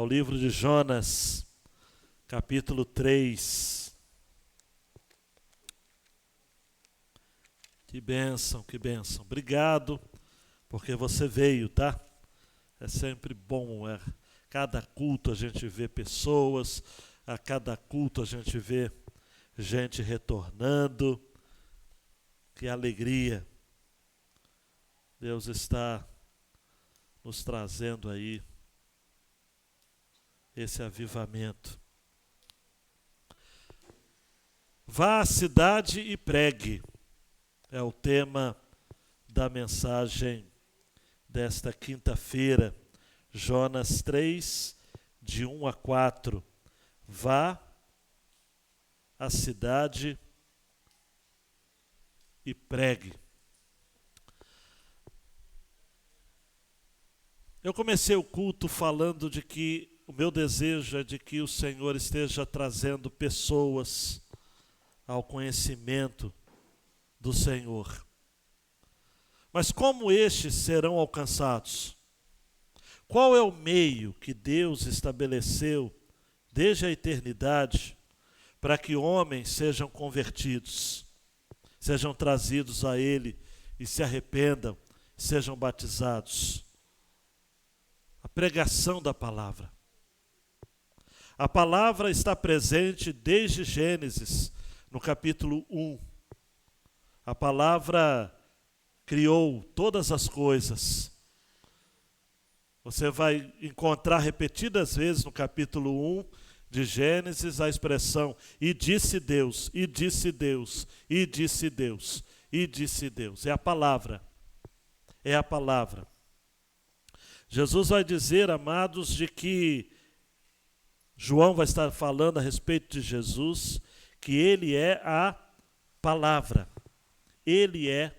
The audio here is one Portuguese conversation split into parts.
Ao livro de Jonas, capítulo 3. Que bênção, que bênção. Obrigado, porque você veio, tá? É sempre bom, cada culto a gente vê pessoas, a cada culto a gente vê gente retornando. Que alegria. Deus está nos trazendo aí esse avivamento. Vá à cidade e pregue. É o tema da mensagem desta quinta-feira. Jonas 3, de 1 a 4. Vá à cidade e pregue. Eu comecei o culto falando de que o meu desejo é de que o Senhor esteja trazendo pessoas ao conhecimento do Senhor. Mas como estes serão alcançados? Qual é o meio que Deus estabeleceu desde a eternidade para que homens sejam convertidos, sejam trazidos a Ele e se arrependam, sejam batizados? A pregação da palavra. A palavra está presente desde Gênesis, no capítulo 1. A palavra criou todas as coisas. Você vai encontrar repetidas vezes no capítulo 1 de Gênesis a expressão "e disse Deus, e disse Deus, e disse Deus, e disse Deus". É a palavra. É a palavra. Jesus vai dizer, amados, de que João vai estar falando a respeito de Jesus, que ele é a palavra. Ele é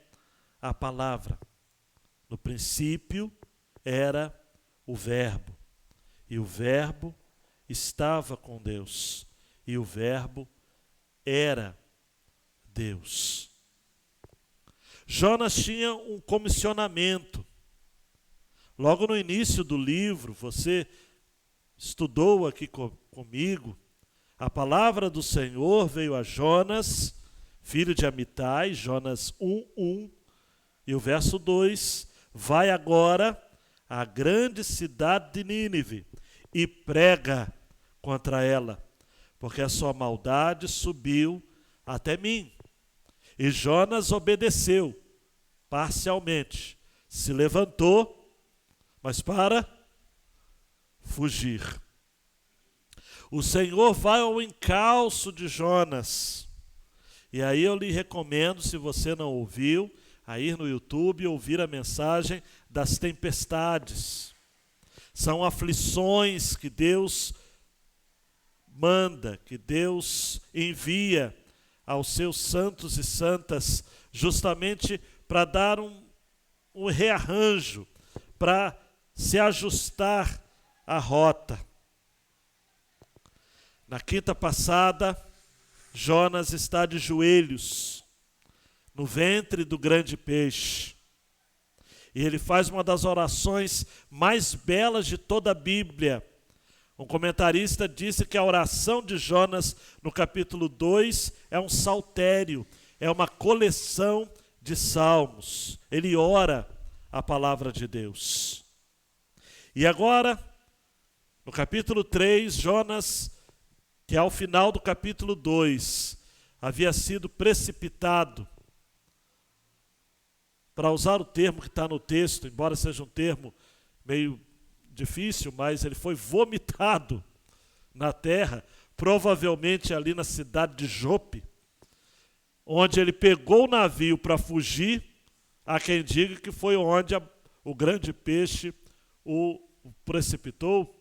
a palavra. No princípio era o Verbo, e o Verbo estava com Deus, e o Verbo era Deus. Jonas tinha um comissionamento. Logo no início do livro, você estudou aqui comigo, a palavra do Senhor veio a Jonas, filho de Amitai, Jonas 1:1, e o verso 2, vai agora à grande cidade de Nínive e prega contra ela, porque a sua maldade subiu até mim. E Jonas obedeceu parcialmente, se levantou, mas para fugir. O Senhor vai ao encalço de Jonas. E aí eu lhe recomendo, se você não ouviu, a ir no YouTube e ouvir a mensagem das tempestades. São aflições que Deus manda, que Deus envia aos seus santos e santas, justamente para dar um rearranjo, para se ajustar à rota. Na quinta passada, Jonas está de joelhos no ventre do grande peixe. E ele faz uma das orações mais belas de toda a Bíblia. Um comentarista disse que a oração de Jonas no capítulo 2 é um saltério, é uma coleção de salmos. Ele ora a palavra de Deus. E agora, no capítulo 3, Jonas, que ao final do capítulo 2, havia sido precipitado, para usar o termo que está no texto, embora seja um termo meio difícil, mas ele foi vomitado na terra, provavelmente ali na cidade de Jope, onde ele pegou o navio para fugir. Há quem diga que foi onde o grande peixe o precipitou.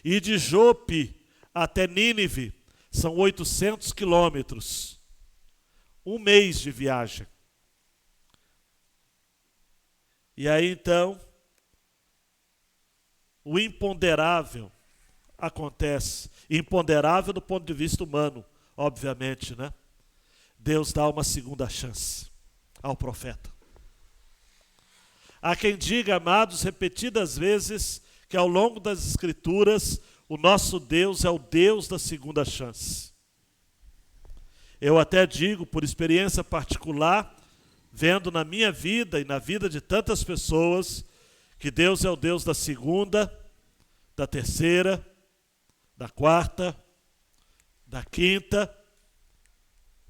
E de Jope até Nínive são 800 quilômetros. Um mês de viagem. E aí então, o imponderável acontece. Imponderável do ponto de vista humano, obviamente, né? Deus dá uma segunda chance ao profeta. Há quem diga, amados, repetidas vezes, que ao longo das Escrituras, o nosso Deus é o Deus da segunda chance. Eu até digo, por experiência particular, vendo na minha vida e na vida de tantas pessoas, que Deus é o Deus da segunda, da terceira, da quarta, da quinta.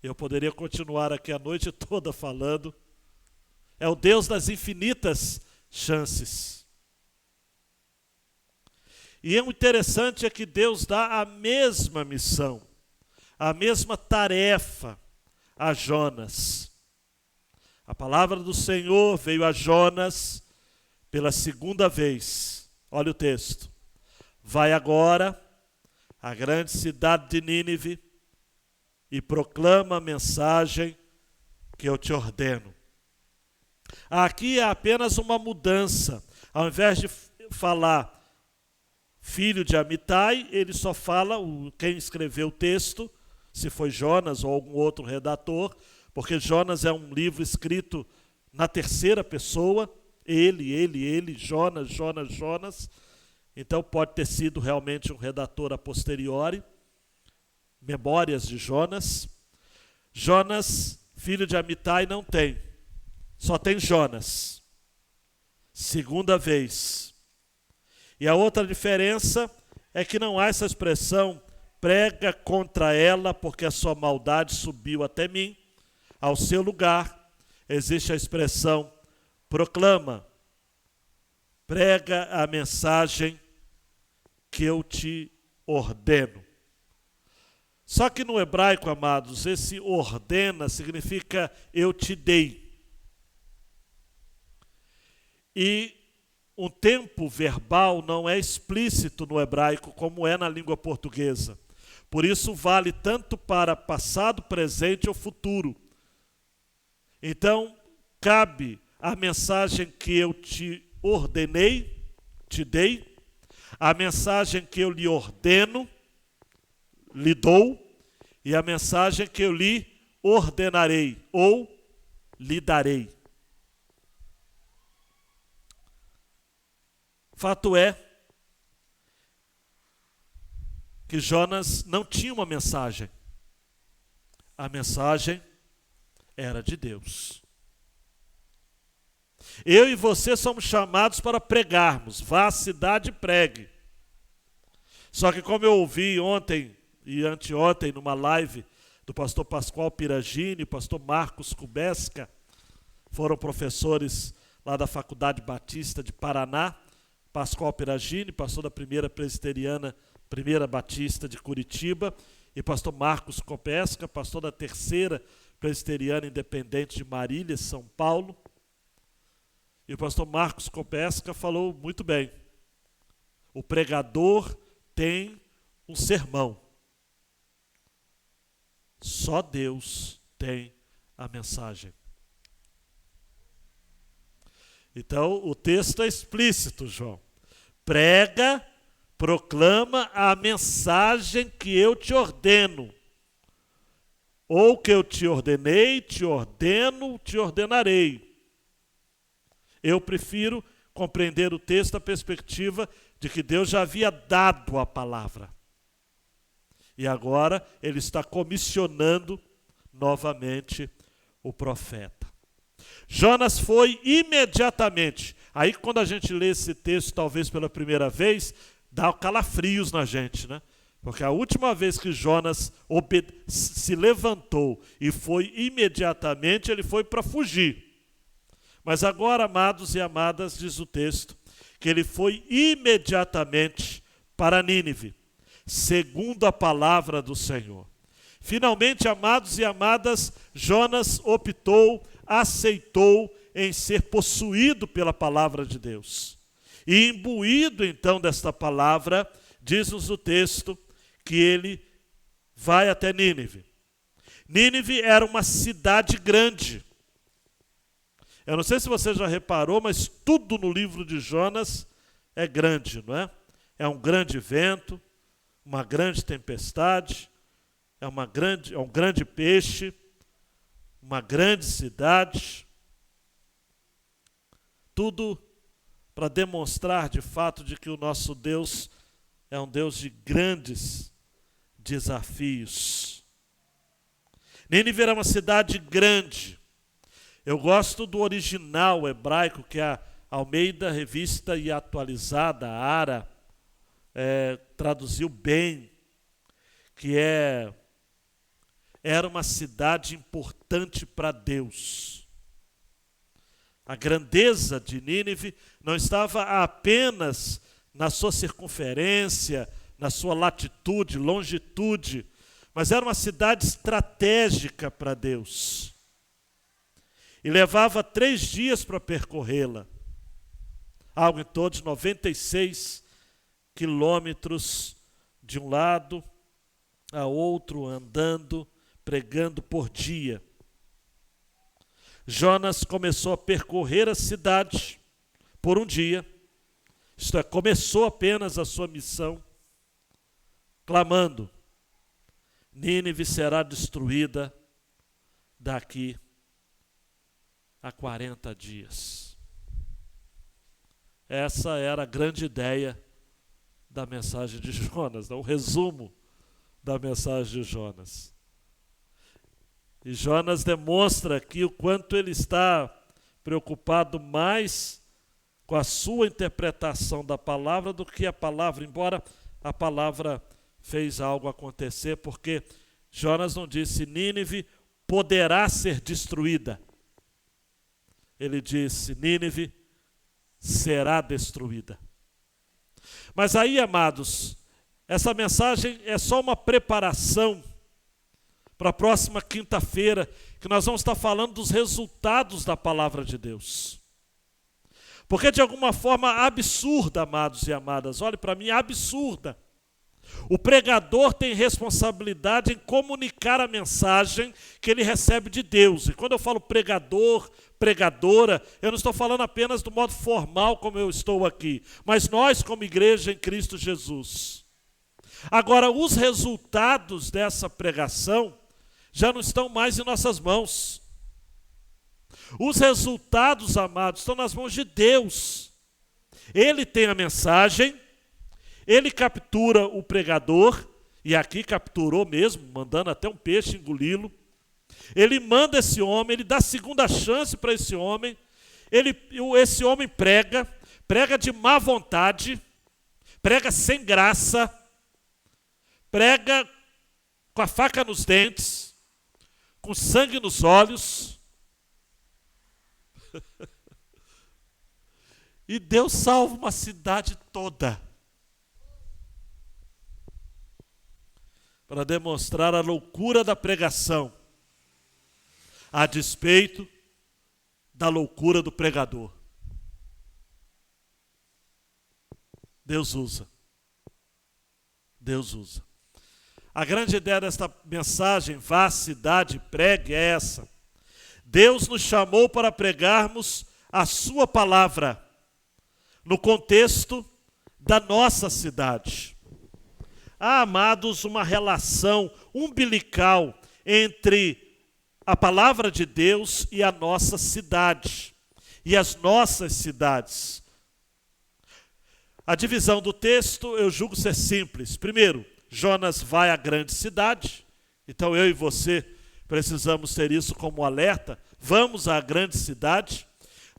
Eu poderia continuar aqui a noite toda falando. É o Deus das infinitas chances. E o interessante é que Deus dá a mesma missão, a mesma tarefa a Jonas. A palavra do Senhor veio a Jonas pela segunda vez. Olha o texto. Vai agora à grande cidade de Nínive e proclama a mensagem que eu te ordeno. Aqui é apenas uma mudança. Ao invés de falar filho de Amitai, ele só fala quem escreveu o texto, se foi Jonas ou algum outro redator, porque Jonas é um livro escrito na terceira pessoa, ele, Jonas. Então pode ter sido realmente um redator a posteriori. Memórias de Jonas. Jonas, filho de Amitai, não tem. Só tem Jonas. Segunda vez. E a outra diferença é que não há essa expressão prega contra ela porque a sua maldade subiu até mim. Ao seu lugar existe a expressão proclama, prega a mensagem que eu te ordeno. Só que no hebraico, amados, esse ordena significa eu te dei. E um tempo verbal não é explícito no hebraico como é na língua portuguesa. Por isso vale tanto para passado, presente ou futuro. Então, cabe a mensagem que eu te ordenei, te dei, a mensagem que eu lhe ordeno, lhe dou, e a mensagem que eu lhe ordenarei ou lhe darei. Fato é que Jonas não tinha uma mensagem. A mensagem era de Deus. Eu e você somos chamados para pregarmos. Vá à cidade e pregue. Só que como eu ouvi ontem e anteontem numa live do pastor Pascoal Piragini, pastor Marcos Kubesca, foram professores lá da Faculdade Batista de Paraná, Pascoal Piragini, pastor da primeira presbiteriana, primeira batista de Curitiba, e pastor Marcos Kubesca, pastor da terceira presbiteriana independente de Marília, São Paulo. E o pastor Marcos Kubesca falou muito bem. O pregador tem um sermão. Só Deus tem a mensagem. Então, o texto é explícito, João. Prega, proclama a mensagem que eu te ordeno. Ou que eu te ordenei, te ordeno, te ordenarei. Eu prefiro compreender o texto da perspectiva de que Deus já havia dado a palavra. E agora ele está comissionando novamente o profeta. Jonas foi imediatamente. Aí quando a gente lê esse texto, talvez pela primeira vez, dá calafrios na gente, né? Porque a última vez que Jonas se levantou e foi imediatamente, ele foi para fugir. Mas agora, amados e amadas, diz o texto, que ele foi imediatamente para Nínive, segundo a palavra do Senhor. Finalmente, amados e amadas, Jonas optou, aceitou em ser possuído pela palavra de Deus. E imbuído então desta palavra, diz-nos o texto que ele vai até Nínive. Nínive era uma cidade grande. Eu não sei se você já reparou, mas tudo no livro de Jonas é grande, não é? É um grande vento, uma grande tempestade, é um grande peixe, uma grande cidade. Tudo para demonstrar de fato de que o nosso Deus é um Deus de grandes desafios. Nínive era uma cidade grande. Eu gosto do original hebraico, que é a Almeida Revista e Atualizada, a ARA, traduziu bem, que era uma cidade importante para Deus. A grandeza de Nínive não estava apenas na sua circunferência, na sua latitude, longitude, mas era uma cidade estratégica para Deus. E levava 3 dias para percorrê-la. Algo em torno de 96 quilômetros de um lado a outro, andando, pregando por dia. Jonas começou a percorrer a cidade por um dia, isto é, começou apenas a sua missão, clamando: Nínive será destruída daqui a 40 dias. Essa era a grande ideia da mensagem de Jonas, o resumo da mensagem de Jonas. E Jonas demonstra aqui o quanto ele está preocupado mais com a sua interpretação da palavra do que a palavra, embora a palavra fez algo acontecer, porque Jonas não disse Nínive poderá ser destruída. Ele disse Nínive será destruída. Mas aí, amados, essa mensagem é só uma preparação para a próxima quinta-feira, que nós vamos estar falando dos resultados da palavra de Deus. Porque de alguma forma absurda, amados e amadas, olhe para mim, absurda. O pregador tem responsabilidade em comunicar a mensagem que ele recebe de Deus. E quando eu falo pregador, pregadora, eu não estou falando apenas do modo formal como eu estou aqui, mas nós como igreja em Cristo Jesus. Agora, os resultados dessa pregação já não estão mais em nossas mãos. Os resultados, amados, estão nas mãos de Deus. Ele tem a mensagem, ele captura o pregador, e aqui capturou mesmo, mandando até um peixe engoli-lo. Ele manda esse homem, ele dá segunda chance para esse homem. Esse homem prega de má vontade, prega sem graça, prega com a faca nos dentes, com sangue nos olhos. E Deus salva uma cidade toda para demonstrar a loucura da pregação, a despeito da loucura do pregador. Deus usa. Deus usa. A grande ideia desta mensagem, vá à cidade, pregue, é essa. Deus nos chamou para pregarmos a sua palavra no contexto da nossa cidade. Há, amados, uma relação umbilical entre a palavra de Deus e a nossa cidade, e as nossas cidades. A divisão do texto eu julgo ser simples. Primeiro, Jonas vai à grande cidade, então eu e você precisamos ter isso como alerta. Vamos à grande cidade.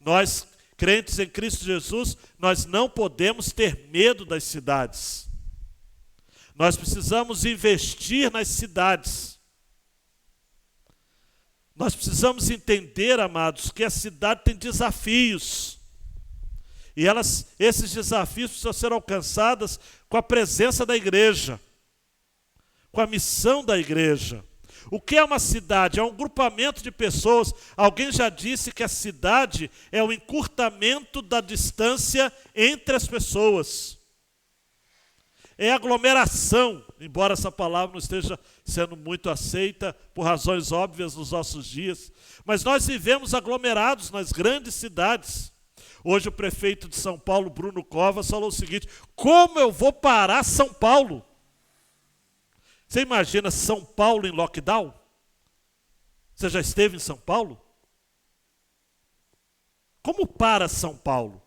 Nós, crentes em Cristo Jesus, nós não podemos ter medo das cidades. Nós precisamos investir nas cidades. Nós precisamos entender, amados, que a cidade tem desafios. E esses desafios precisam ser alcançados com a presença da igreja, com a missão da igreja. O que é uma cidade? É um grupamento de pessoas. Alguém já disse que a cidade é o encurtamento da distância entre as pessoas. É aglomeração, embora essa palavra não esteja sendo muito aceita por razões óbvias nos nossos dias. Mas nós vivemos aglomerados nas grandes cidades. Hoje o prefeito de São Paulo, Bruno Covas, falou o seguinte: como eu vou parar São Paulo? Você imagina São Paulo em lockdown? Você já esteve em São Paulo? Como para São Paulo?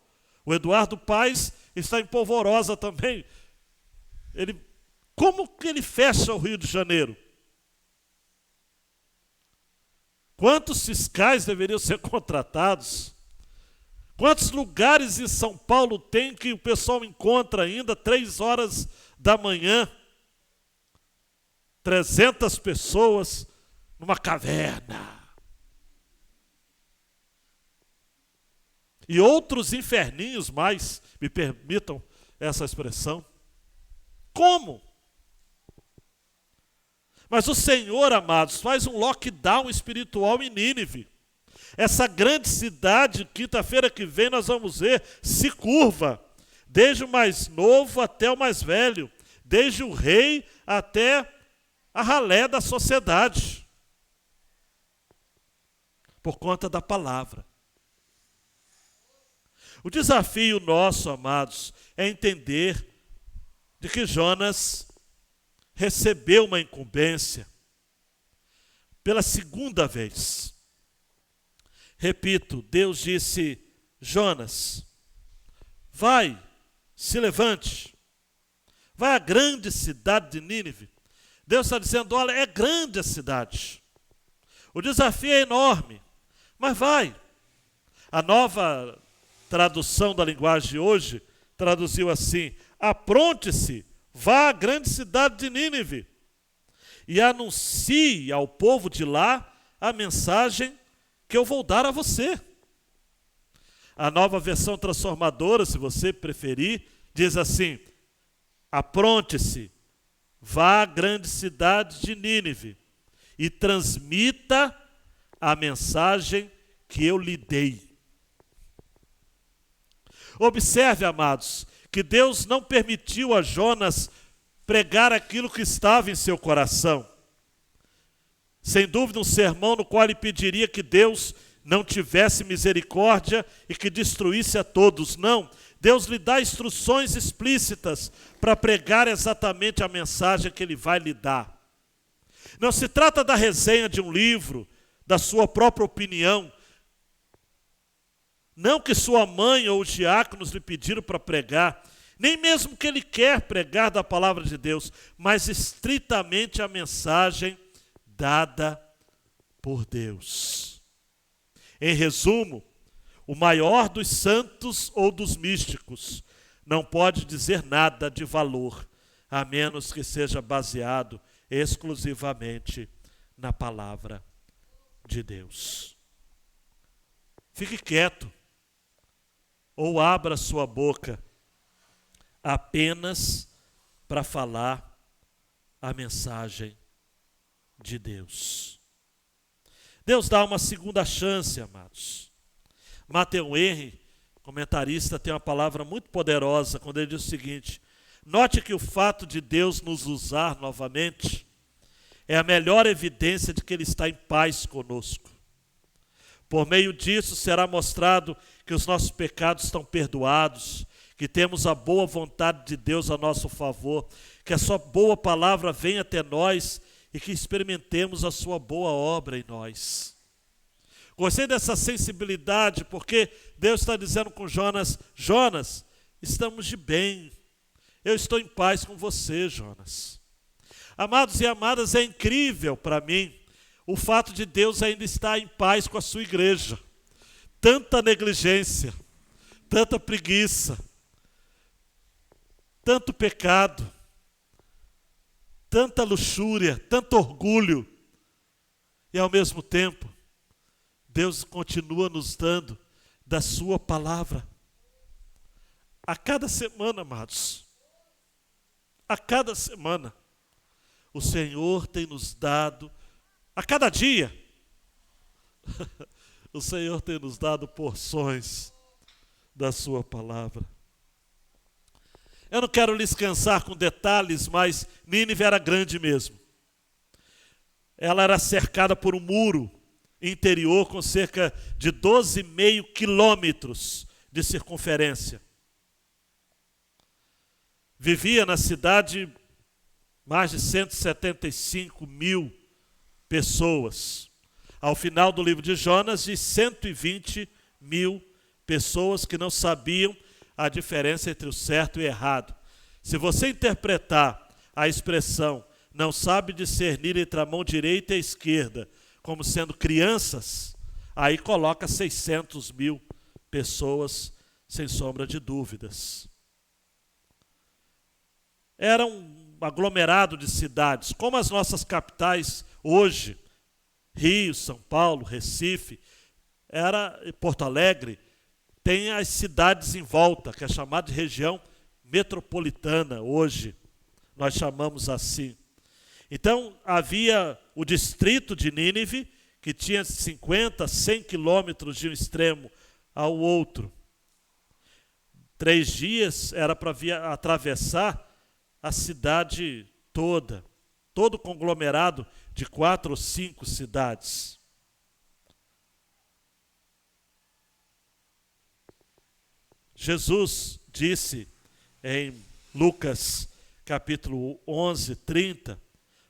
O Eduardo Paes está em Polvorosa também. Como que ele fecha o Rio de Janeiro? Quantos fiscais deveriam ser contratados? Quantos lugares em São Paulo tem que o pessoal encontra ainda 3 horas da manhã? 300 pessoas numa caverna. E outros inferninhos mais, me permitam essa expressão. Como? Mas o Senhor, amados, faz um lockdown espiritual em Nínive. Essa grande cidade, quinta-feira que vem nós vamos ver, se curva. Desde o mais novo até o mais velho. Desde o rei até a ralé da sociedade. Por conta da palavra. O desafio nosso, amados, é entender de que Jonas recebeu uma incumbência pela segunda vez. Repito, Deus disse: Jonas, vai, se levante, vai à grande cidade de Nínive. Deus está dizendo: olha, é grande a cidade, o desafio é enorme, mas vai. A nova tradução da linguagem de hoje traduziu assim: apronte-se, vá à grande cidade de Nínive e anuncie ao povo de lá a mensagem que eu vou dar a você. A nova versão transformadora, se você preferir, diz assim: apronte-se, vá à grande cidade de Nínive e transmita a mensagem que eu lhe dei. Observe, amados, que Deus não permitiu a Jonas pregar aquilo que estava em seu coração. Sem dúvida, um sermão no qual ele pediria que Deus não tivesse misericórdia e que destruísse a todos. Não, Deus lhe dá instruções explícitas para pregar exatamente a mensagem que ele vai lhe dar. Não se trata da resenha de um livro, da sua própria opinião. Não que sua mãe ou os diáconos lhe pediram para pregar, nem mesmo que ele quer pregar da palavra de Deus, mas estritamente a mensagem dada por Deus. Em resumo, o maior dos santos ou dos místicos não pode dizer nada de valor, a menos que seja baseado exclusivamente na palavra de Deus. Fique quieto ou abra sua boca apenas para falar a mensagem de Deus. Deus dá uma segunda chance, amados. Matthew Henry, comentarista, tem uma palavra muito poderosa quando ele diz o seguinte: note que o fato de Deus nos usar novamente é a melhor evidência de que Ele está em paz conosco. Por meio disso será mostrado que os nossos pecados estão perdoados, que temos a boa vontade de Deus a nosso favor, que a sua boa palavra venha até nós e que experimentemos a sua boa obra em nós. Gostei dessa sensibilidade, porque Deus está dizendo com Jonas: Jonas, estamos de bem, eu estou em paz com você, Jonas. Amados e amadas, é incrível para mim o fato de Deus ainda estar em paz com a sua igreja. Tanta negligência, tanta preguiça, tanto pecado, tanta luxúria, tanto orgulho. E ao mesmo tempo, Deus continua nos dando da sua palavra. A cada semana, amados, a cada semana, o Senhor tem nos dado, a cada dia, o Senhor tem nos dado porções da sua palavra. Eu não quero lhes cansar com detalhes, mas Nínive era grande mesmo. Ela era cercada por um muro interior com cerca de 12,5 quilômetros de circunferência. Vivia na cidade mais de 175 mil pessoas. Ao final do livro de Jonas, de 120 mil pessoas que não sabiam a diferença entre o certo e o errado. Se você interpretar a expressão não sabe discernir entre a mão direita e a esquerda como sendo crianças, aí coloca 600 mil pessoas sem sombra de dúvidas. Era um aglomerado de cidades, como as nossas capitais hoje, Rio, São Paulo, Recife, Porto Alegre, tem as cidades em volta, que é chamada de região metropolitana hoje, nós chamamos assim. Então havia o distrito de Nínive, que tinha 50, 100 quilômetros de um extremo ao outro. 3 dias era para atravessar a cidade toda, todo o conglomerado de 4 ou 5 cidades. Jesus disse em Lucas capítulo 11, 30,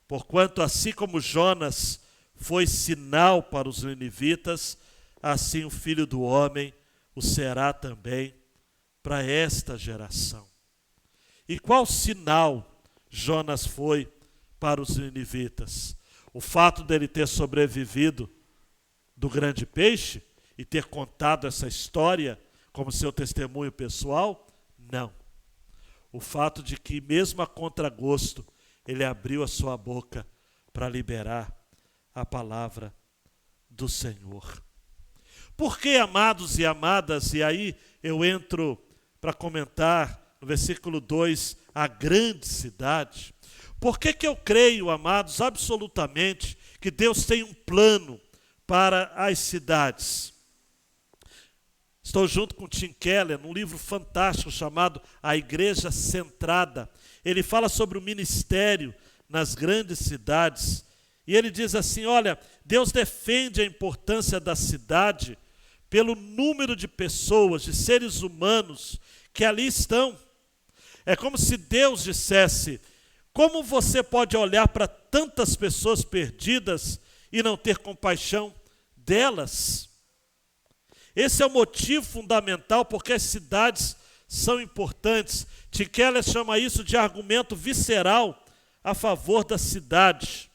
porquanto assim como Jonas foi sinal para os ninivitas, assim o Filho do Homem o será também para esta geração. E qual sinal Jonas foi para os ninivitas? O fato dele ter sobrevivido do grande peixe e ter contado essa história como seu testemunho pessoal? Não. O fato de que, mesmo a contragosto, ele abriu a sua boca para liberar a palavra do Senhor. Por que, amados e amadas, e aí eu entro para comentar no versículo 2, a grande cidade. Por que eu creio, amados, absolutamente, que Deus tem um plano para as cidades? Estou junto com Tim Keller, num livro fantástico chamado A Igreja Centrada. Ele fala sobre o ministério nas grandes cidades. E ele diz assim, olha, Deus defende a importância da cidade pelo número de pessoas, de seres humanos que ali estão. É como se Deus dissesse, como você pode olhar para tantas pessoas perdidas e não ter compaixão delas? Esse é o motivo fundamental porque as cidades são importantes. Tim Keller chama isso de argumento visceral a favor da cidade.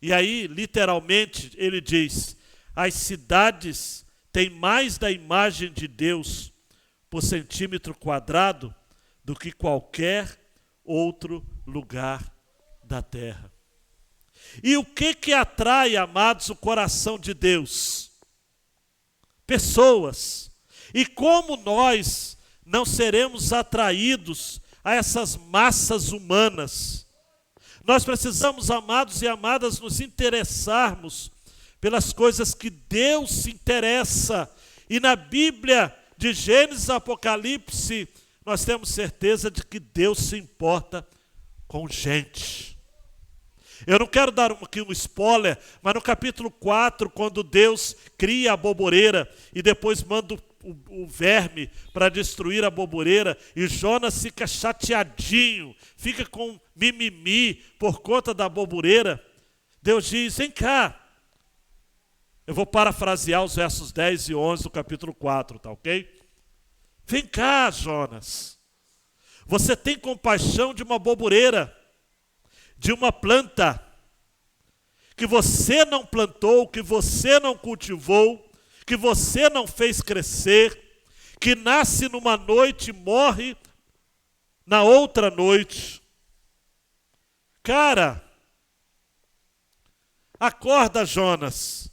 E aí, literalmente, ele diz, as cidades têm mais da imagem de Deus por centímetro quadrado do que qualquer outro lugar da terra. E o que atrai, amados, o coração de Deus? Pessoas. E como nós não seremos atraídos a essas massas humanas? Nós precisamos, amados e amadas, nos interessarmos pelas coisas que Deus se interessa. E na Bíblia, de Gênesis a Apocalipse, nós temos certeza de que Deus se importa com gente. Eu não quero dar aqui um spoiler, mas no capítulo 4, quando Deus cria a boboreira e depois manda o verme para destruir a boboreira, e Jonas fica chateadinho, fica com mimimi por conta da boboreira, Deus diz, vem cá. Eu vou parafrasear os versos 10 e 11 do capítulo 4, tá ok? Vem cá, Jonas. Você tem compaixão de uma boboreira, de uma planta que você não plantou, que você não cultivou, que você não fez crescer, que nasce numa noite e morre na outra noite. Cara, acorda, Jonas.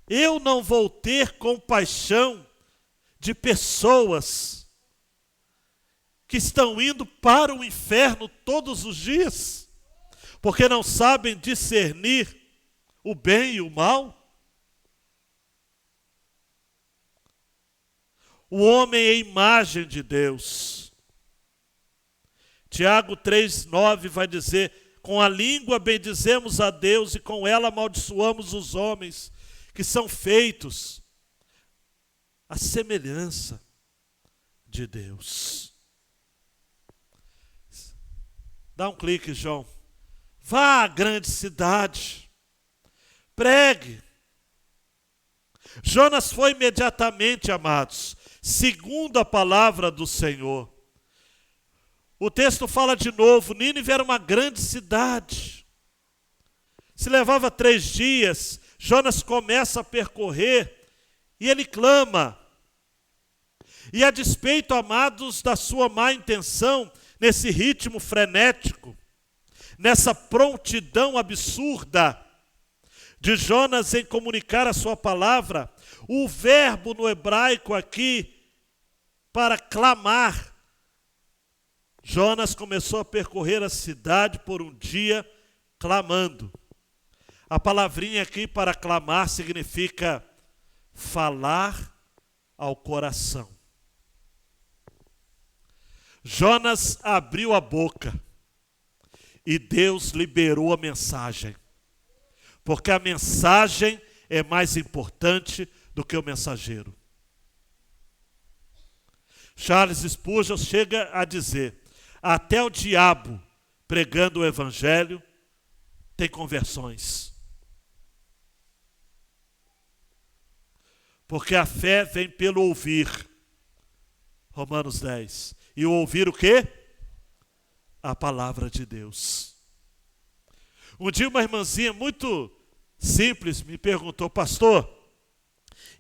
Eu não vou ter compaixão de pessoas que estão indo para o inferno todos os dias, porque não sabem discernir o bem e o mal? O homem é a imagem de Deus. Tiago 3,9 vai dizer, com a língua bendizemos a Deus e com ela amaldiçoamos os homens, que são feitos à semelhança de Deus. Dá um clique, João. Vá à grande cidade, pregue, Jonas foi imediatamente, amados, segundo a palavra do Senhor. O texto fala de novo, Nínive era uma grande cidade. Se levava 3 dias, Jonas começa a percorrer e ele clama. E a despeito, amados, da sua má intenção, nesse ritmo frenético, nessa prontidão absurda de Jonas em comunicar a sua palavra, o verbo no hebraico aqui, para clamar, Jonas começou a percorrer a cidade por um dia clamando. A palavrinha aqui para clamar significa falar ao coração. Jonas abriu a boca e Deus liberou a mensagem. Porque a mensagem é mais importante do que o mensageiro. Charles Spurgeon chega a dizer: até o diabo, pregando o evangelho, tem conversões. Porque a fé vem pelo ouvir. Romanos 10. E o ouvir o quê? A palavra de Deus. Um dia uma irmãzinha muito simples me perguntou: pastor,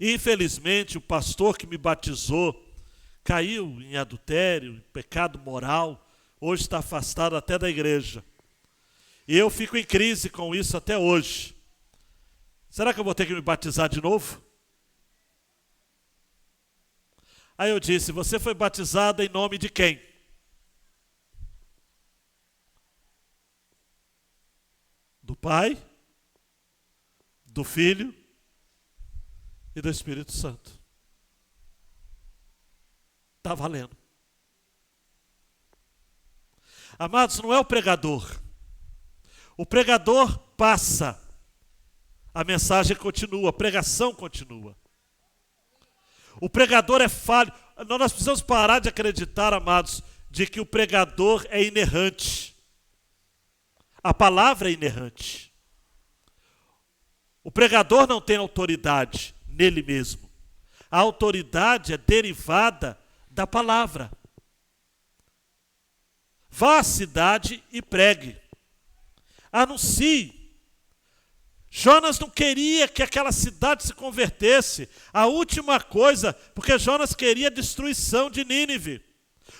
infelizmente o pastor que me batizou caiu em adultério, em pecado moral, hoje está afastado até da igreja. E eu fico em crise com isso até hoje. Será que eu vou ter que me batizar de novo? Aí eu disse: você foi batizada em nome de quem? Do Pai, do Filho e do Espírito Santo. Está valendo. Amados, não é o pregador. O pregador passa, a mensagem continua, a pregação continua. O pregador é falho. Nós precisamos parar de acreditar, amados, de que o pregador é inerrante. A palavra é inerrante. O pregador não tem autoridade nele mesmo. A autoridade é derivada da palavra. Vá à cidade e pregue. Anuncie. Jonas não queria que aquela cidade se convertesse. A última coisa, porque Jonas queria a destruição de Nínive.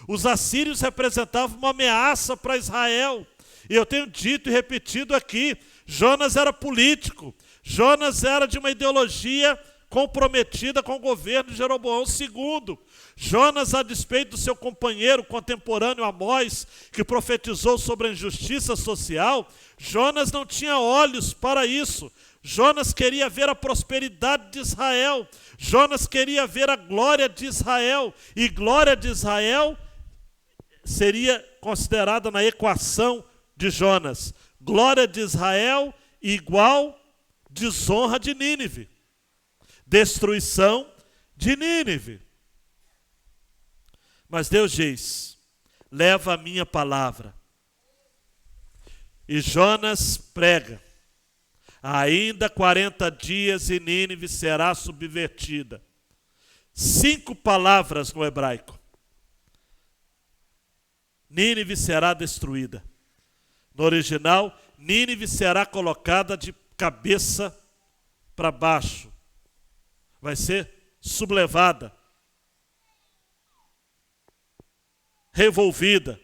Os assírios representavam uma ameaça para Israel. E eu tenho dito e repetido aqui, Jonas era político. Jonas era de uma ideologia comprometida com o governo de Jeroboão II. Jonas, a despeito do seu companheiro contemporâneo Amós, que profetizou sobre a injustiça social, Jonas não tinha olhos para isso. Jonas queria ver a prosperidade de Israel. Jonas queria ver a glória de Israel. E glória de Israel seria considerada na equação de Jonas. Glória de Israel igual desonra de Nínive. Destruição de Nínive. Mas Deus diz: leva a minha palavra. E Jonas prega: ainda 40 dias e Nínive será subvertida. 5 palavras no hebraico. Nínive será destruída. No original, Nínive será colocada de cabeça para baixo. Vai ser sublevada, revolvida.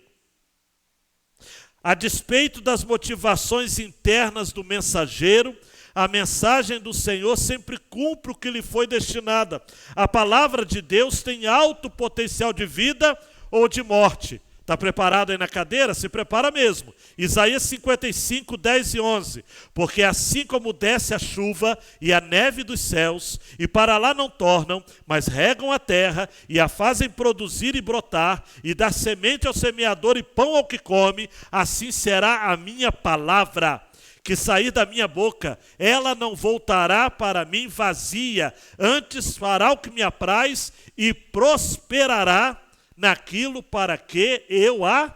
A despeito das motivações internas do mensageiro, a mensagem do Senhor sempre cumpre o que lhe foi destinada. A palavra de Deus tem alto potencial de vida ou de morte. Está preparado aí na cadeira? Se prepara mesmo. Isaías 55, 10 e 11. Porque assim como desce a chuva e a neve dos céus, e para lá não tornam, mas regam a terra, e a fazem produzir e brotar, e dá semente ao semeador e pão ao que come, assim será a minha palavra que sair da minha boca. Ela não voltará para mim vazia, antes fará o que me apraz e prosperará naquilo para que eu a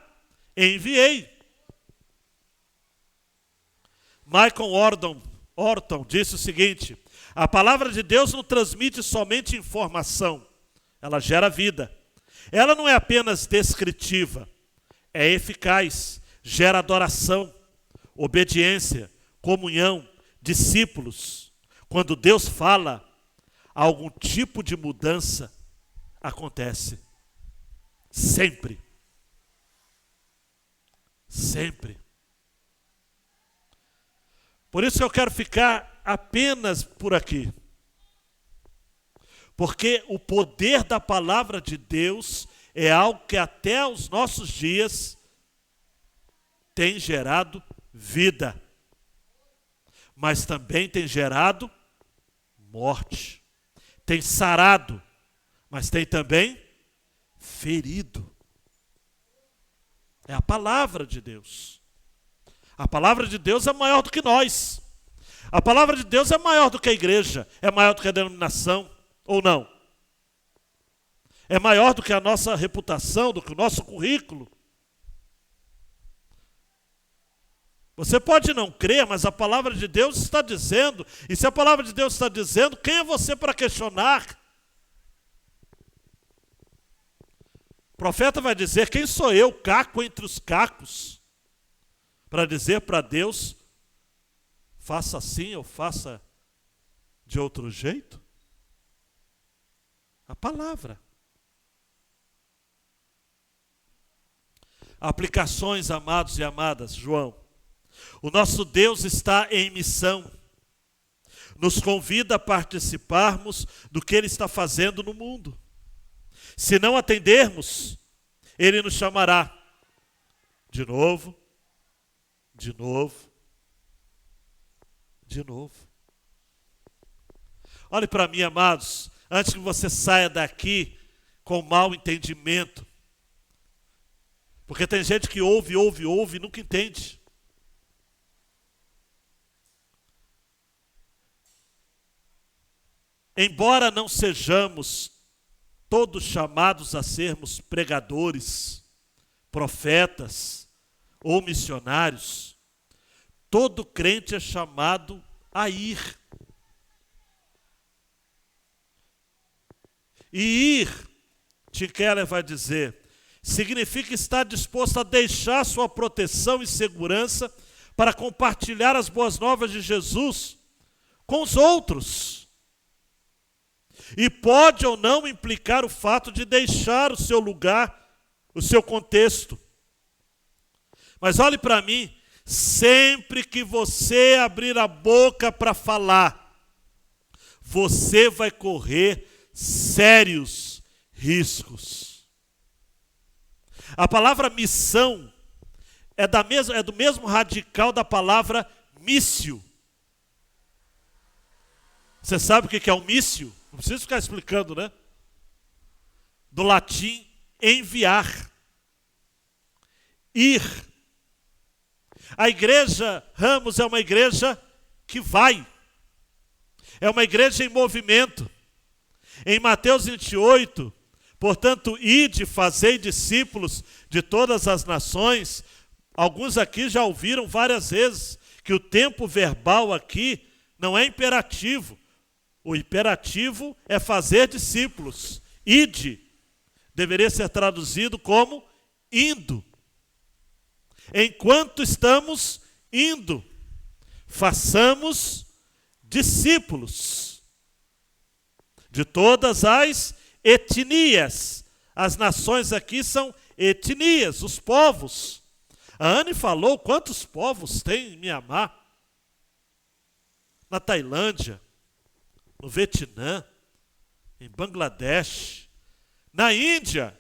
enviei. Michael Orton disse o seguinte: A palavra de Deus não transmite somente informação, ela gera vida. Ela não é apenas descritiva, é eficaz, gera adoração, obediência, comunhão, discípulos. Quando Deus fala, algum tipo de mudança acontece. Sempre. Sempre. Por isso que eu quero ficar apenas por aqui. Porque o poder da palavra de Deus é algo que até os nossos dias tem gerado vida. Mas também tem gerado morte. Tem sarado, mas tem também ferido. É a palavra de Deus. A palavra de Deus é maior do que nós. A palavra de Deus é maior do que a igreja, é maior do que a denominação, ou não? É maior do que a nossa reputação, do que o nosso currículo. Você pode não crer, mas a palavra de Deus está dizendo, e se a palavra de Deus está dizendo, quem é você para questionar? O profeta vai dizer, quem sou eu, caco entre os cacos, para dizer para Deus, faça assim ou faça de outro jeito? A palavra. Aplicações, amados e amadas, João. O nosso Deus está em missão. Nos convida a participarmos do que Ele está fazendo no mundo. Se não atendermos, Ele nos chamará de novo, de novo, de novo. Olhe para mim, amados, antes que você saia daqui com mau entendimento. Porque tem gente que ouve e nunca entende. Embora não sejamos todos chamados a sermos pregadores, profetas ou missionários, todo crente é chamado a ir. E ir, Tim Keller vai dizer, significa estar disposto a deixar sua proteção e segurança para compartilhar as boas novas de Jesus com os outros. E pode ou não implicar o fato de deixar o seu lugar, o seu contexto. Mas olhe para mim, sempre que você abrir a boca para falar, você vai correr sérios riscos. A palavra missão é do mesmo radical da palavra mício. Você sabe o que é o mício? Não preciso ficar explicando, né? Do latim, enviar. Ir. A igreja Ramos é uma igreja que vai. É uma igreja em movimento. Em Mateus 28, portanto, ide, fazei discípulos de todas as nações. Alguns aqui já ouviram várias vezes que o tempo verbal aqui não é imperativo. O imperativo é fazer discípulos. Ide deveria ser traduzido como indo. Enquanto estamos indo, façamos discípulos de todas as etnias. As nações aqui são etnias, os povos. A Anne falou quantos povos tem em Mianmar, na Tailândia, no Vietnã, em Bangladesh, na Índia.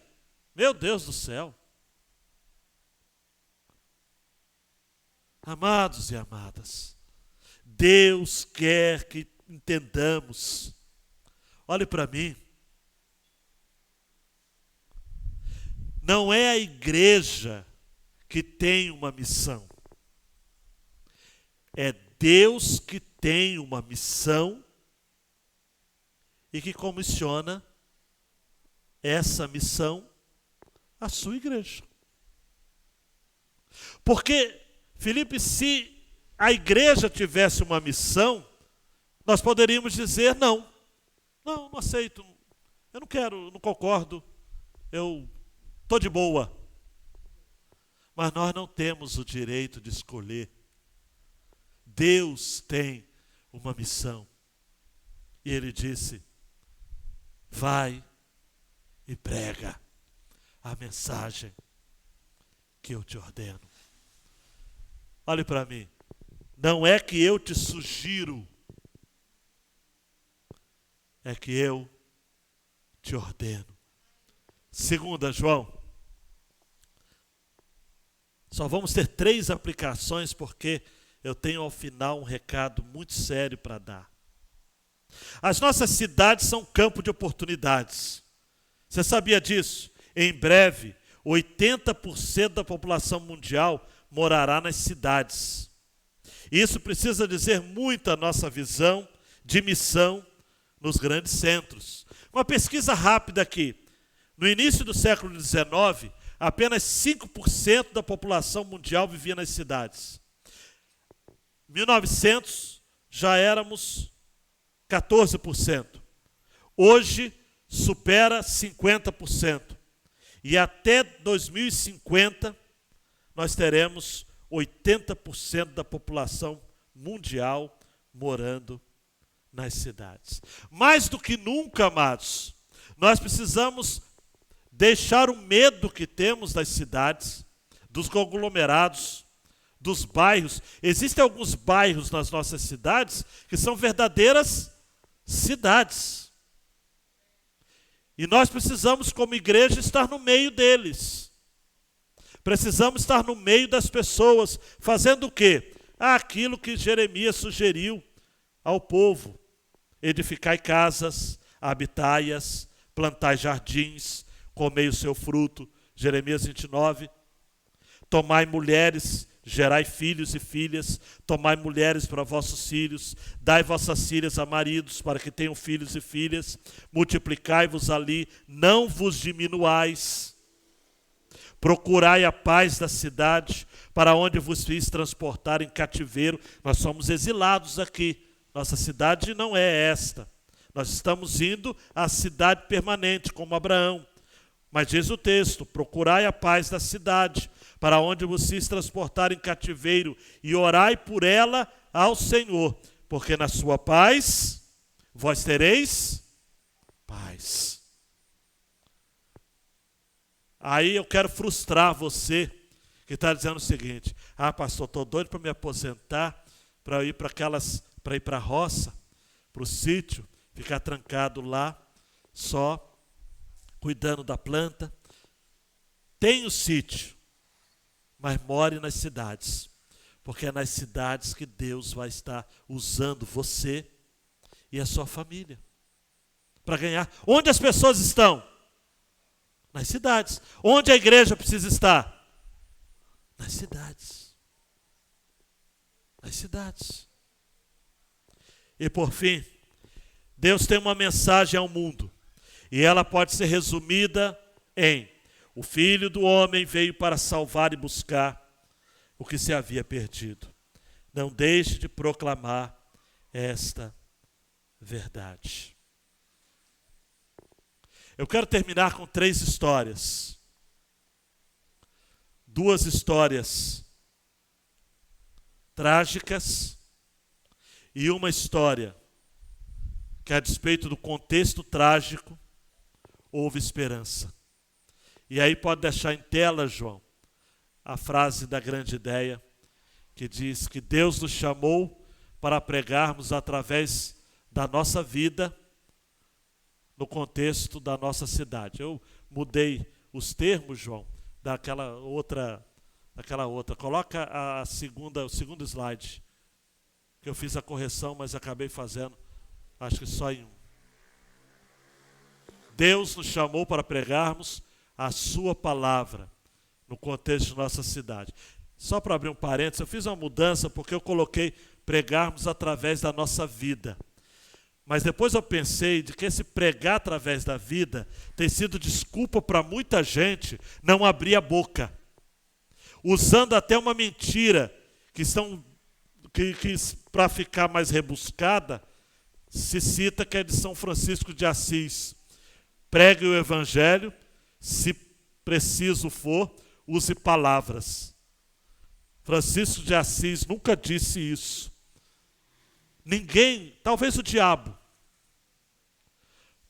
Meu Deus do céu. Amados e amadas, Deus quer que entendamos. Olhe para mim. Não é a igreja que tem uma missão. É Deus que tem uma missão e que comissiona essa missão à sua igreja. Porque, Filipe, se a igreja tivesse uma missão, Nós poderíamos dizer não, não aceito, eu não quero, não concordo, eu estou de boa. Mas nós não temos o direito de escolher. Deus tem uma missão. E Ele disse, vai e prega a mensagem que eu te ordeno. Olhe para mim, não é que eu te sugiro, é que eu te ordeno. Segunda, João, só vamos ter 3 aplicações porque eu tenho ao final um recado muito sério para dar. As nossas cidades são campo de oportunidades. Você sabia disso? Em breve, 80% da população mundial morará nas cidades. Isso precisa dizer muito a nossa visão de missão nos grandes centros. Uma pesquisa rápida aqui. No início do século XIX, apenas 5% da população mundial vivia nas cidades. Em 1900, já éramos 14%. Hoje, supera 50%. E até 2050, nós teremos 80% da população mundial morando nas cidades. Mais do que nunca, amados, nós precisamos deixar o medo que temos das cidades, dos conglomerados, dos bairros. Existem alguns bairros nas nossas cidades que são verdadeiras cidades. E nós precisamos, como igreja, estar no meio deles. Precisamos estar no meio das pessoas, fazendo o quê? Aquilo que Jeremias sugeriu ao povo. Edificai casas, habitai-as, plantai jardins, comei o seu fruto. Jeremias 29. Tomai mulheres, gerai filhos e filhas, tomai mulheres para vossos filhos, dai vossas filhas a maridos para que tenham filhos e filhas, multiplicai-vos ali, não vos diminuais. Procurai a paz da cidade, para onde vos fiz transportar em cativeiro. Nós somos exilados aqui. Nossa cidade não é esta. Nós estamos indo à cidade permanente, como Abraão. Mas diz o texto, procurai a paz da cidade, para onde vos fiz transportar em cativeiro, e orai por ela ao Senhor, porque na sua paz vós tereis paz. Aí eu quero frustrar você que está dizendo o seguinte: ah, pastor, estou doido para me aposentar, para ir para a roça, para o sítio, ficar trancado lá, só cuidando da planta. Tem o sítio, mas more nas cidades, porque é nas cidades que Deus vai estar usando você e a sua família para ganhar. Onde as pessoas estão? Nas cidades. Onde a igreja precisa estar? Nas cidades. Nas cidades. E por fim, Deus tem uma mensagem ao mundo, e ela pode ser resumida em: o Filho do Homem veio para salvar e buscar o que se havia perdido. Não deixe de proclamar esta verdade. Eu quero terminar com 3 histórias. 2 histórias trágicas e uma história que, a despeito do contexto trágico, houve esperança. E aí pode deixar em tela, João, a frase da grande ideia, que diz que Deus nos chamou para pregarmos através da nossa vida, no contexto da nossa cidade. Eu mudei os termos, João, daquela outra. Coloca o segundo slide, que eu fiz a correção, mas acabei fazendo, acho que só em um. Deus nos chamou para pregarmos a sua palavra no contexto de nossa cidade. Só para abrir um parênteses, eu fiz uma mudança porque eu coloquei pregarmos através da nossa vida. Mas depois eu pensei de que esse pregar através da vida tem sido desculpa para muita gente não abrir a boca, usando até uma mentira que para ficar mais rebuscada, se cita que é de São Francisco de Assis. Pregue o evangelho, se preciso for, use palavras. Francisco de Assis nunca disse isso. Ninguém, talvez o diabo,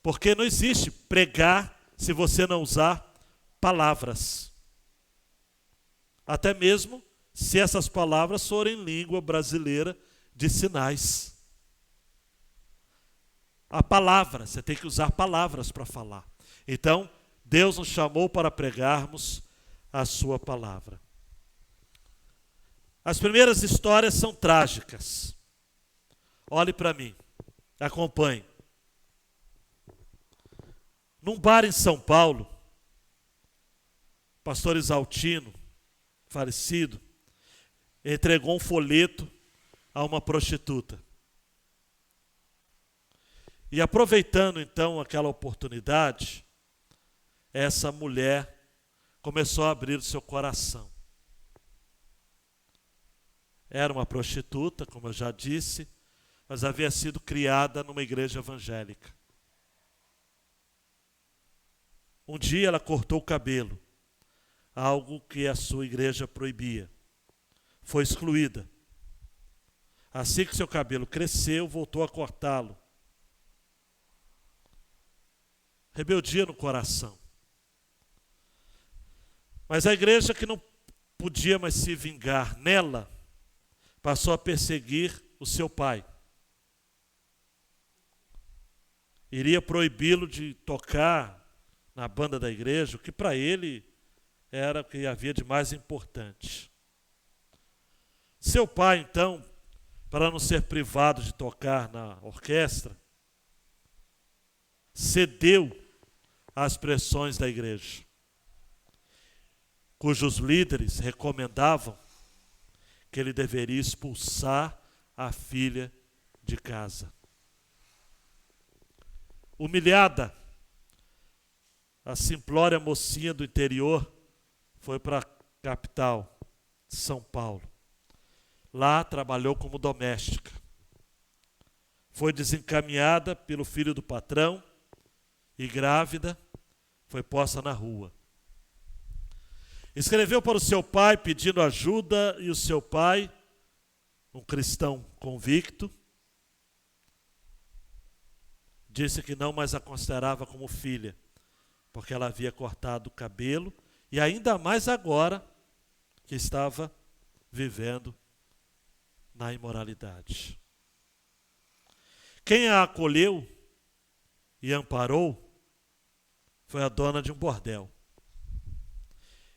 porque não existe pregar se você não usar palavras. Até mesmo se essas palavras forem língua brasileira de sinais. A palavra, você tem que usar palavras para falar. Então, Deus nos chamou para pregarmos a sua palavra. As primeiras histórias são trágicas. Olhe para mim, acompanhe. Num bar em São Paulo, pastor Isaltino, falecido, entregou um folheto a uma prostituta. E aproveitando então aquela oportunidade, essa mulher começou a abrir o seu coração. Era uma prostituta, como eu já disse, mas havia sido criada numa igreja evangélica. Um dia ela cortou o cabelo, algo que a sua igreja proibia. Foi excluída. Assim que seu cabelo cresceu, voltou a cortá-lo. Rebeldia no coração. Mas a igreja, que não podia mais se vingar nela, passou a perseguir o seu pai. Iria proibi-lo de tocar na banda da igreja, o que para ele era o que havia de mais importante. Seu pai, então, para não ser privado de tocar na orquestra, cedeu às pressões da igreja, cujos líderes recomendavam que ele deveria expulsar a filha de casa. Humilhada, a simplória mocinha do interior foi para a capital, São Paulo. Lá trabalhou como doméstica. Foi desencaminhada pelo filho do patrão e, grávida, foi posta na rua. Escreveu para o seu pai pedindo ajuda e o seu pai, um cristão convicto, disse que não mais a considerava como filha, porque ela havia cortado o cabelo e ainda mais agora que estava vivendo na imoralidade. Quem a acolheu e amparou foi a dona de um bordel.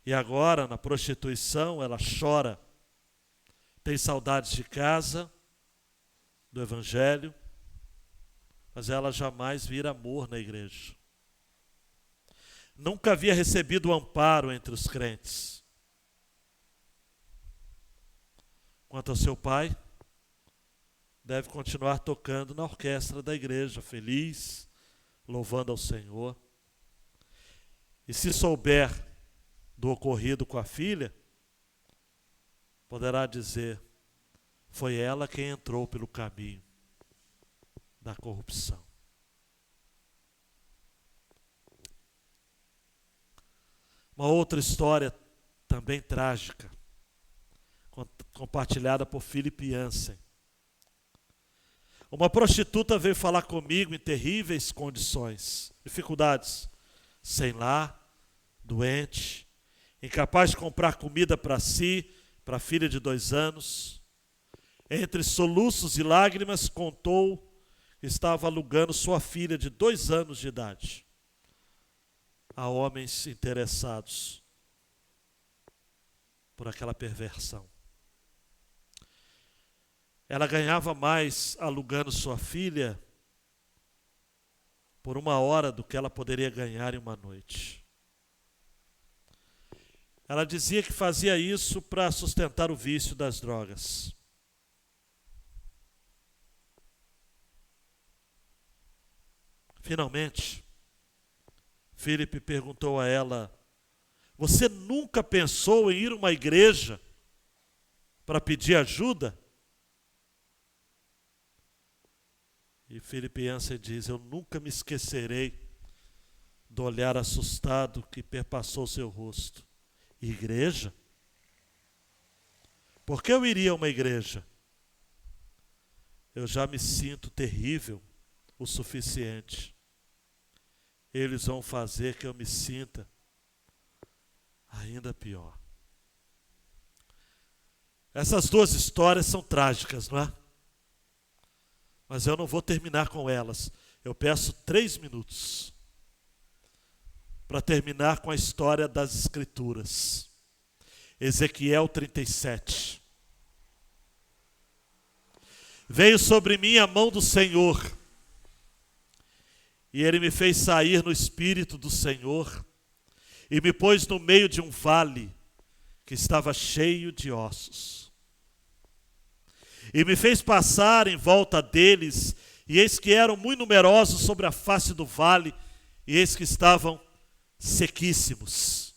E agora, na prostituição, ela chora, tem saudades de casa, do evangelho, mas ela jamais vira amor na igreja. Nunca havia recebido amparo entre os crentes. Quanto ao seu pai, deve continuar tocando na orquestra da igreja, feliz, louvando ao Senhor. E se souber do ocorrido com a filha, poderá dizer: foi ela quem entrou pelo caminho da corrupção. Uma outra história também trágica, compartilhada por Philip Jansen. Uma prostituta veio falar comigo em terríveis condições, dificuldades, sem lar, doente, incapaz de comprar comida para si, para a filha de 2 anos. Entre soluços e lágrimas, contou que estava alugando sua filha de 2 anos de idade a homens interessados por aquela perversão. Ela ganhava mais alugando sua filha por 1 hora do que ela poderia ganhar em uma noite. Ela dizia que fazia isso para sustentar o vício das drogas. Finalmente, Philip perguntou a ela: você nunca pensou em ir a uma igreja para pedir ajuda? E Philip Yancey diz: eu nunca me esquecerei do olhar assustado que perpassou seu rosto. Igreja? Por que eu iria a uma igreja? Eu já me sinto terrível o suficiente. Eles vão fazer que eu me sinta ainda pior. Essas duas histórias são trágicas, não é? Mas eu não vou terminar com elas. Eu peço 3 minutos para terminar com a história das Escrituras. Ezequiel 37. Veio sobre mim a mão do Senhor, e Ele me fez sair no Espírito do Senhor, e me pôs no meio de um vale que estava cheio de ossos. E me fez passar em volta deles, e eis que eram muito numerosos sobre a face do vale, e eis que estavam sequíssimos.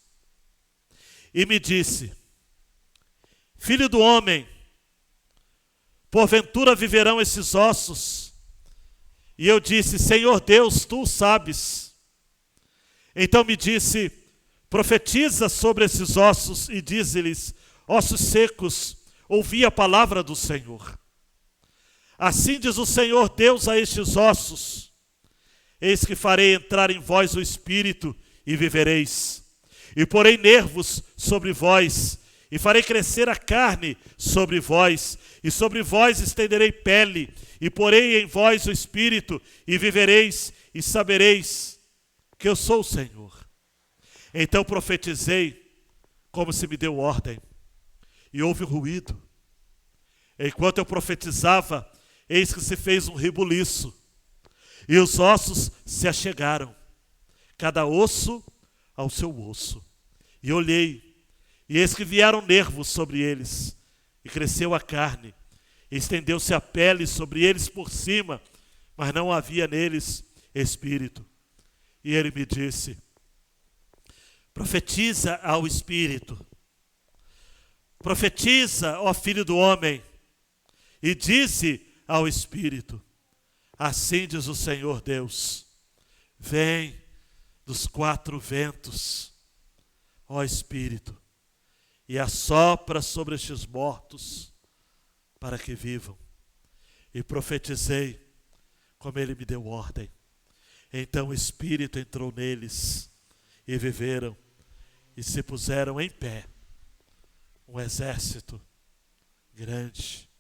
E me disse: filho do homem, porventura viverão esses ossos? E eu disse: Senhor Deus, tu o sabes. Então me disse: profetiza sobre esses ossos e dize-lhes: ossos secos, ouvi a palavra do Senhor. Assim diz o Senhor Deus a estes ossos: eis que farei entrar em vós o Espírito e vivereis. E porei nervos sobre vós, e farei crescer a carne sobre vós, e sobre vós estenderei pele, e porei em vós o Espírito, e vivereis, e sabereis que eu sou o Senhor. Então profetizei, como se me deu ordem, e houve ruído. Enquanto eu profetizava, eis que se fez um rebuliço, e os ossos se achegaram, cada osso ao seu osso. E olhei, e eis que vieram nervos sobre eles, e cresceu a carne, e estendeu-se a pele sobre eles por cima, mas não havia neles espírito. E ele me disse: profetiza ao Espírito, profetiza, ó filho do homem, e dize ao Espírito: assim diz o Senhor Deus, vem dos 4 ventos, ó Espírito, e assopra sobre estes mortos, para que vivam. E profetizei, como ele me deu ordem. Então o Espírito entrou neles, e viveram, e se puseram em pé, um exército grande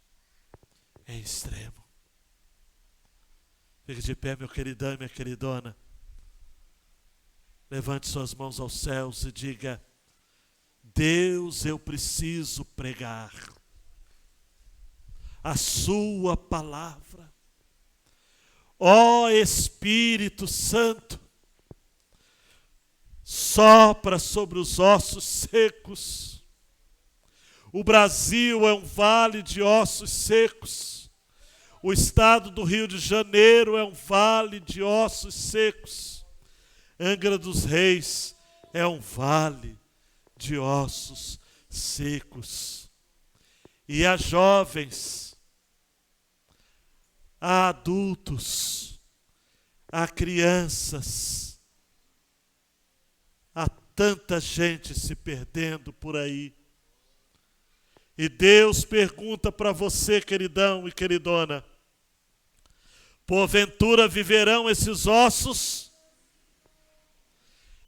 em extremo. Fique de pé, meu queridão e minha queridona. Levante suas mãos aos céus e diga: Deus, eu preciso pregar a sua palavra. Ó Espírito Santo, sopra sobre os ossos secos. O Brasil é um vale de ossos secos. O estado do Rio de Janeiro é um vale de ossos secos. Angra dos Reis é um vale de ossos secos. E há jovens, há adultos, há crianças, há tanta gente se perdendo por aí. E Deus pergunta para você, queridão e queridona: porventura viverão esses ossos?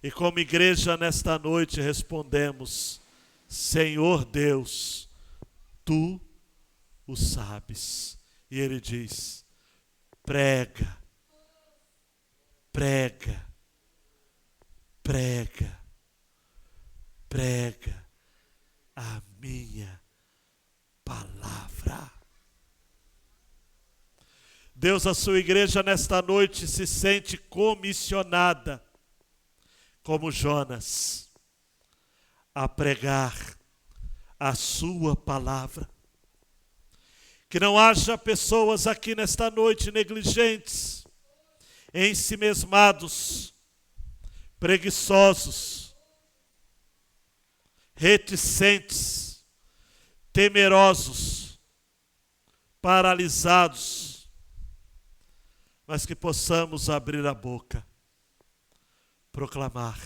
E como igreja nesta noite respondemos: Senhor Deus, tu o sabes. E ele diz: prega, prega, prega, prega a minha palavra. Deus, a sua igreja nesta noite se sente comissionada, como Jonas, a pregar a sua palavra. Que não haja pessoas aqui nesta noite negligentes, ensimesmados, preguiçosos, reticentes, temerosos, paralisados, mas que possamos abrir a boca, proclamar,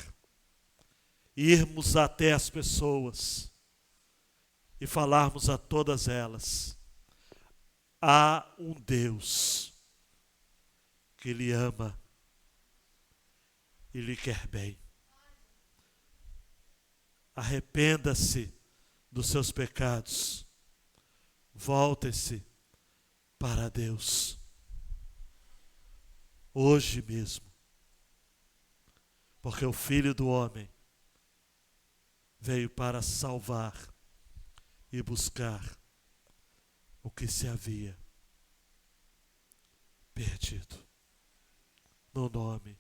irmos até as pessoas e falarmos a todas elas: há um Deus que lhe ama e lhe quer bem. Arrependa-se dos seus pecados, volte-se para Deus, hoje mesmo, porque o Filho do Homem veio para salvar e buscar o que se havia perdido. No nome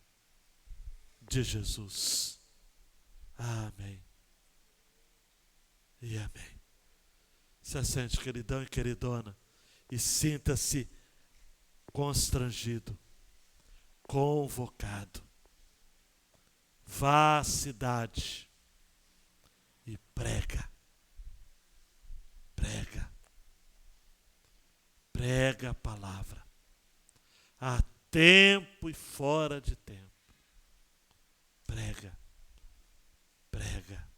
de Jesus. Amém. E amém. Se assente, queridão e queridona, e sinta-se constrangido, convocado. Vá à cidade e prega. Prega. Prega a palavra. Há tempo e fora de tempo. Prega. Prega.